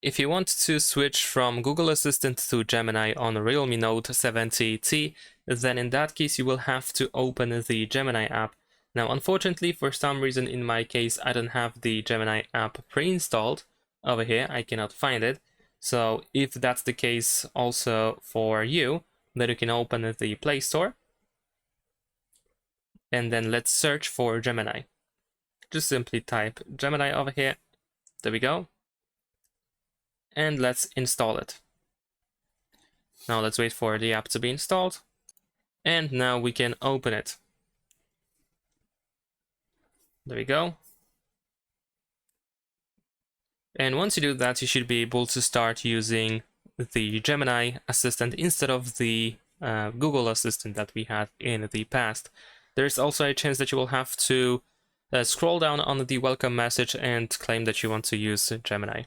If you want to switch from Google Assistant to Gemini on Realme Note 70T, then in that case you will have to open the Gemini app. Now, unfortunately, for some reason in my case, I don't have the Gemini app pre-installed over here. I cannot find it. So if that's the case also for you, then you can open the Play Store. And then let's search for Gemini. Just simply type Gemini over here. There we go. And let's install it. Now let's wait for the app to be installed. And now we can open it. There we go. And once you do that, you should be able to start using the Gemini Assistant instead of the Google Assistant that we had in the past. There's also a chance that you will have to scroll down on the welcome message and claim that you want to use Gemini.